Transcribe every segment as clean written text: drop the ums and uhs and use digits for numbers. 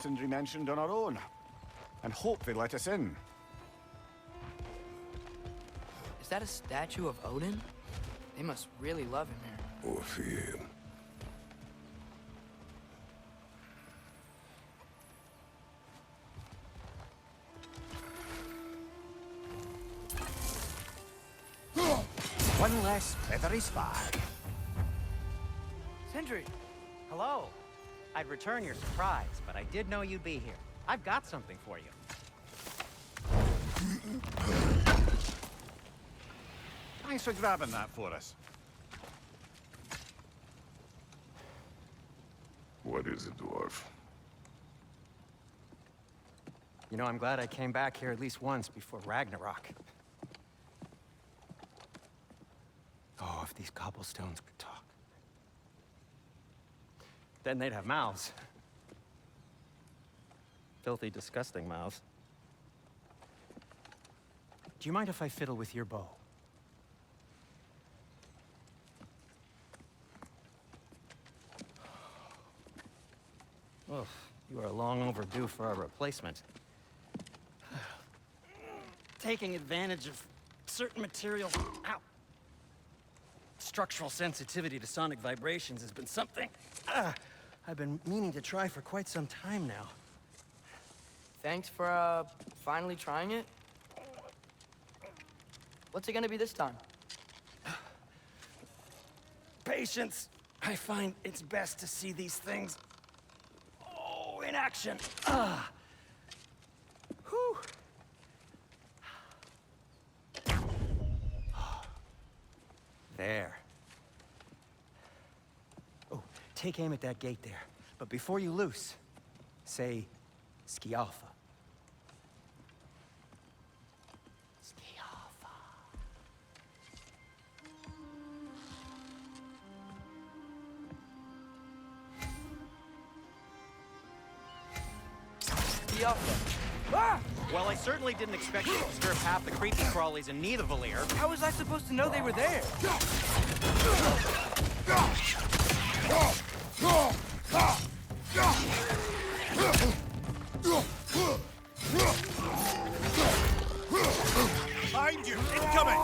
Sindri mentioned on our own, and hope they let us in. Is that a statue of Odin? They must really love him here. Or fear him. One less feathery spy. Sindri! Hello. I'd return your surprise, but I did know you'd be here. I've got something for you. Thanks for grabbing that for us. What is it, dwarf? You know, I'm glad I came back here at least once before Ragnarök. Oh, if these cobblestones could talk. Then they'd have mouths. Filthy, disgusting mouths. Do you mind if I fiddle with your bow? Oh, you are long overdue for a replacement. Taking advantage of certain materials. Ow! Structural sensitivity to sonic vibrations has been something I've been meaning to try for quite some time now. Thanks for, finally trying it. What's it gonna be this time? Patience. I find it's best to see these things, in action. Whew. There. Oh, take aim at that gate there. But before you loose, say, Ski Alpha. Ski Alpha. Yup. Ah! Well, I certainly didn't expect you to observe half the creepy crawlies in Nidavellir. How was I supposed to know they were there? Behind you! Incoming!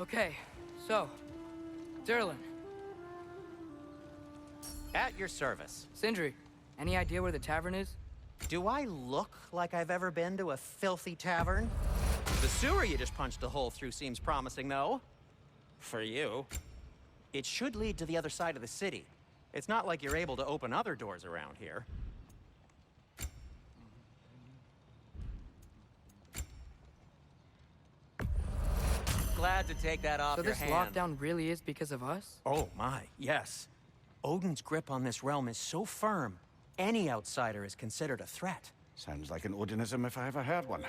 Okay, so, Durlin, At your service. Sindri, any idea where the tavern is? Do I look like I've ever been to a filthy tavern? The sewer you just punched a hole through seems promising, though. For you. It should lead to the other side of the city. It's not like you're able to open other doors around here. Glad to take that off So your this hands. lockdown really is because of us? Oh my, yes. Odin's grip on this realm is so firm, any outsider is considered a threat. Sounds like an Odinism if I ever heard one.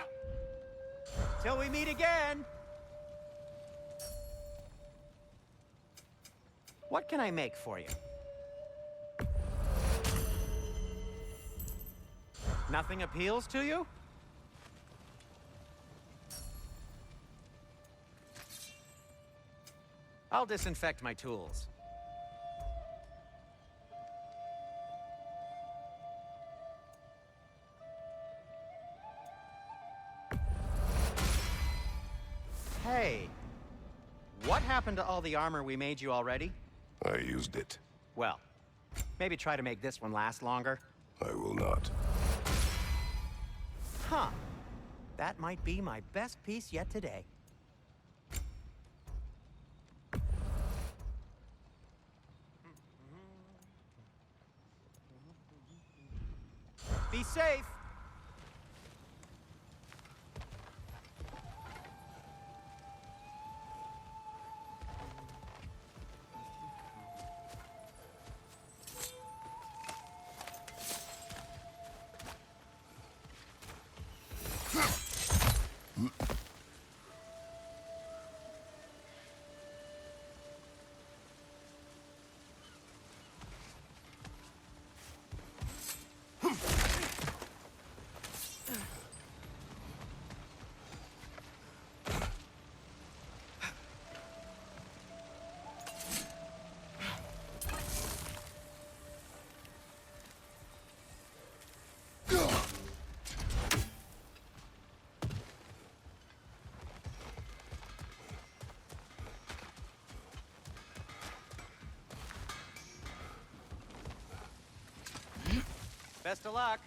Till we meet again! What can I make for you? Nothing appeals to you? I'll disinfect my tools. Hey, what happened to all the armor we made you already? I used it. Well, maybe try to make this one last longer. I will not. Huh. That might be my best piece yet today. Be safe! Best of luck.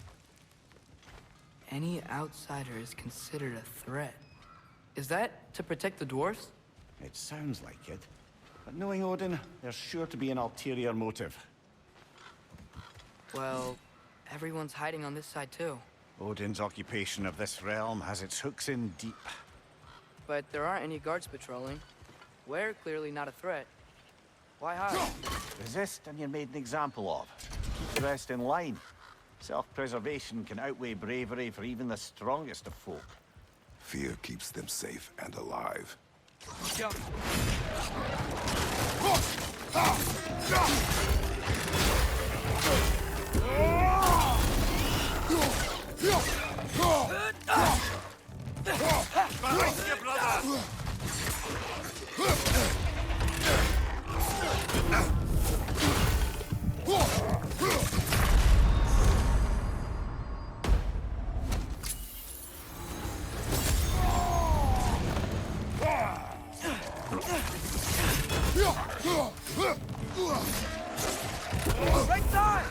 Any outsider is considered a threat. Is that to protect the dwarfs? It sounds like it. But knowing Odin, there's sure to be an ulterior motive. Well, everyone's hiding on this side too. Odin's occupation of this realm has its hooks in deep. But there aren't any guards patrolling. We're clearly not a threat. Why hide? Resist and you're made an example of. Keep the rest in line. Self-preservation can outweigh bravery for even the strongest of folk. Fear keeps them safe and alive. Jump. Behind you, brother! Right side!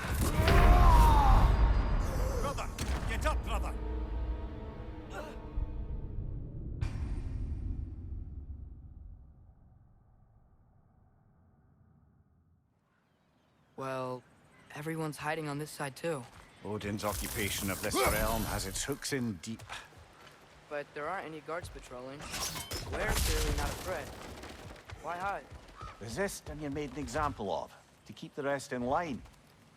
Brother! Get up, brother! Well, everyone's hiding on this side too. Odin's occupation of this realm has its hooks in deep. But there aren't any guards patrolling. We're clearly not a threat. Why hide? Resist and you're made an example of. To keep the rest in line.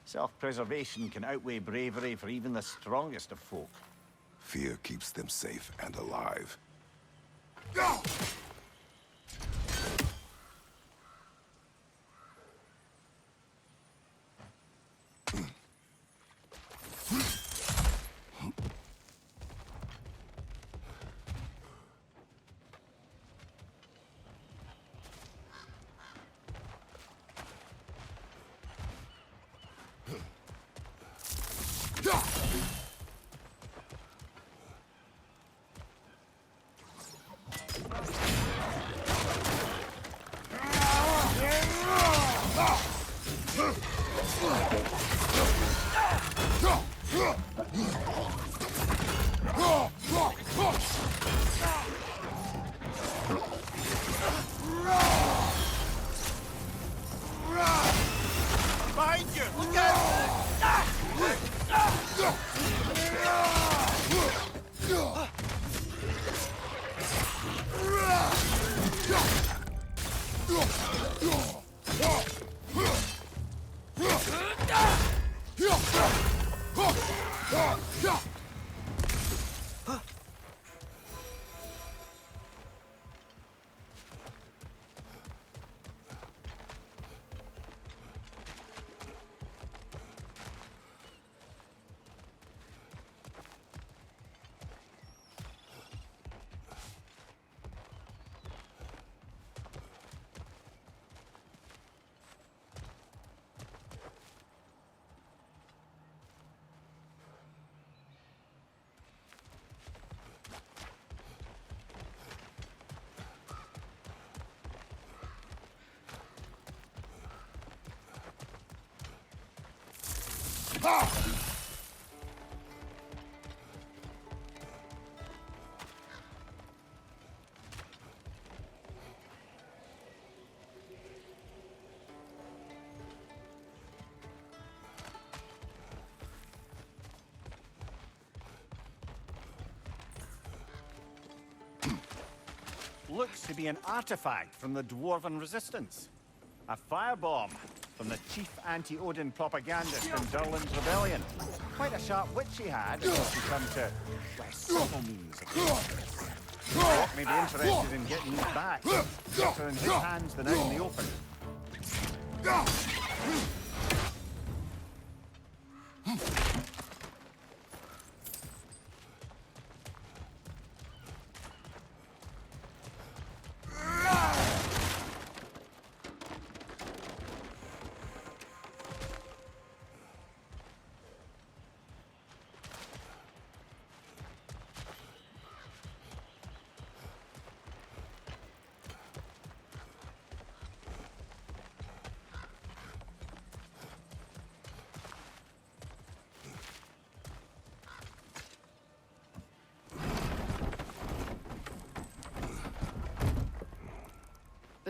Self-preservation can outweigh bravery for even the strongest of folk. Fear keeps them safe and alive. Behind you! Look out! Looks to be an artifact from the Dwarven Resistance. A firebomb from the chief anti-Odin propagandist in Durlin's rebellion. Quite a sharp wit she had until she come to simple means of use. Rock may be interested in getting these back. Better in his hands than out in the open.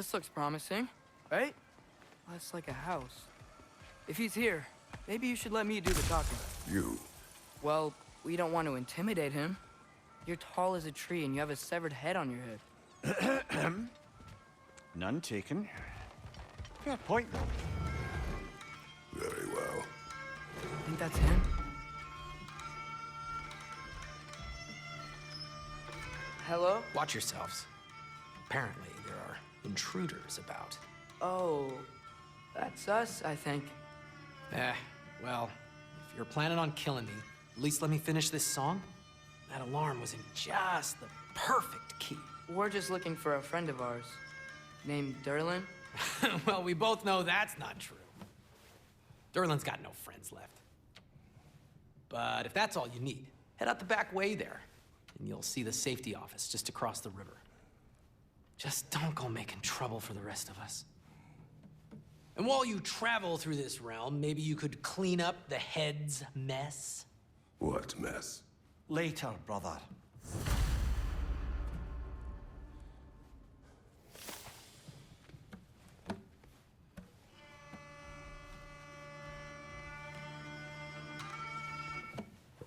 This looks promising, right? That's like a house. If he's here, maybe you should let me do the talking. You. Well, we don't want to intimidate him. You're tall as a tree and you have a severed head on your head. None taken. Fair point, though. Very well. Think that's him? Hello? Watch yourselves. Apparently, there are intruders about. Oh, that's us, I think. Well, if you're planning on killing me, at least let me finish this song. That alarm was in just the perfect key. We're just looking for a friend of ours, named Derlin. Well, we both know that's not true. Derlin's got no friends left. But if that's all you need, head out the back way there, and you'll see the safety office just across the river. Just don't go making trouble for the rest of us. And while you travel through this realm, maybe you could clean up the head's mess? What mess? Later, brother.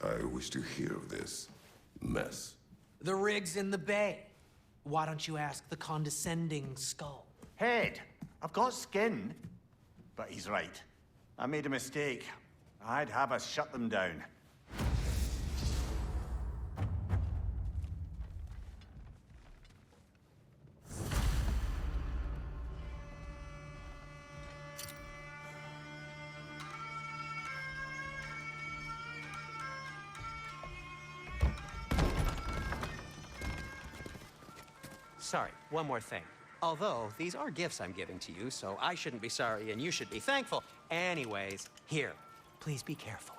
I wish to hear of this mess. The rig's in the bay. Why don't you ask the condescending skull? Head, I've got skin. But he's right. I made a mistake. I'd have us shut them down. Sorry, one more thing. Although, these are gifts I'm giving to you, so I shouldn't be sorry and you should be thankful. Anyways, here, please be careful.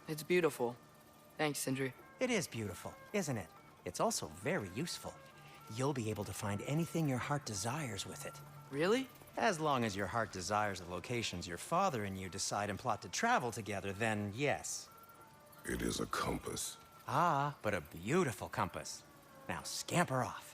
It's beautiful. Thanks, Sindri. It is beautiful, isn't it? It's also very useful. You'll be able to find anything your heart desires with it. Really? As long as your heart desires the locations your father and you decide and plot to travel together, then yes. It is a compass. Ah, but a beautiful compass. Now scamper off.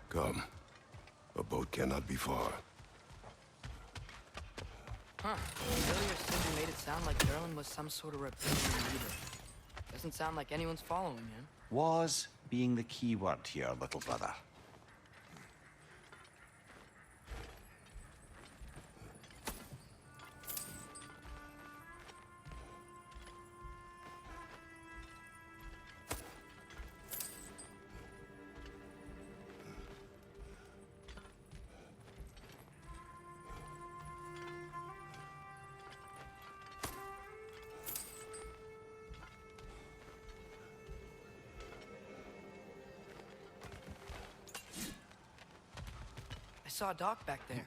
Come. A boat cannot be far. Huh. Earlier, Sindri made it sound like Derlin was some sort of rebellion leader. Doesn't sound like anyone's following him. Was being the key word here, little brother. I saw a dock back there.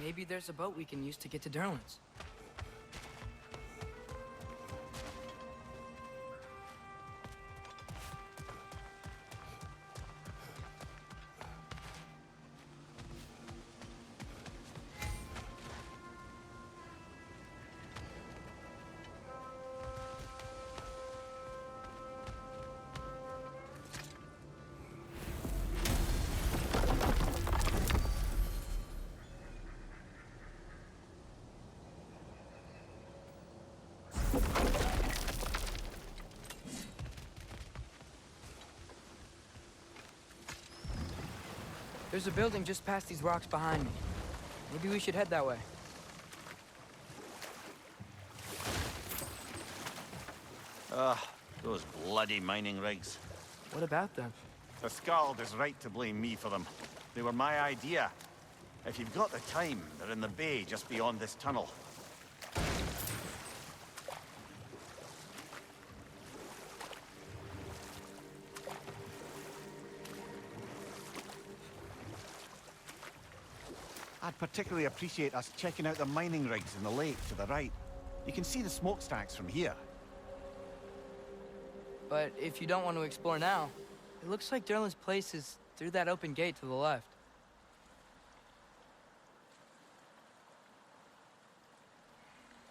Maybe there's a boat we can use to get to Derlin's. There's a building just past these rocks behind me. Maybe we should head that way. Those bloody mining rigs. What about them? The Skald is right to blame me for them. They were my idea. If you've got the time, they're in the bay just beyond this tunnel. I'd particularly appreciate us checking out the mining rigs in the lake to the right. You can see the smokestacks from here. But if you don't want to explore now, it looks like Derlin's place is through that open gate to the left.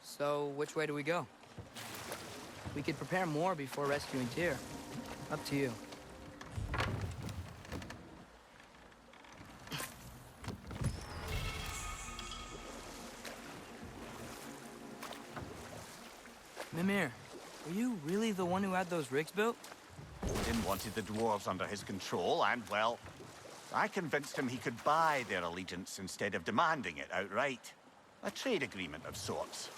So, which way do we go? We could prepare more before rescuing Tyr. Up to you. Mimir, were you really the one who had those rigs built? Odin wanted the dwarves under his control, and, well, I convinced him he could buy their allegiance instead of demanding it outright. A trade agreement of sorts.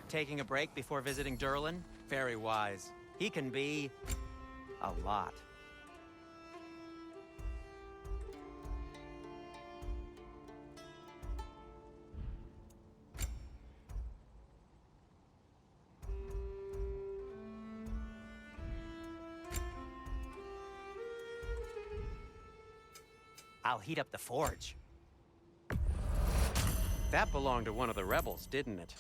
Taking a break before visiting Derlin? Very wise. He can be... a lot. I'll heat up the forge. That belonged to one of the rebels, didn't it?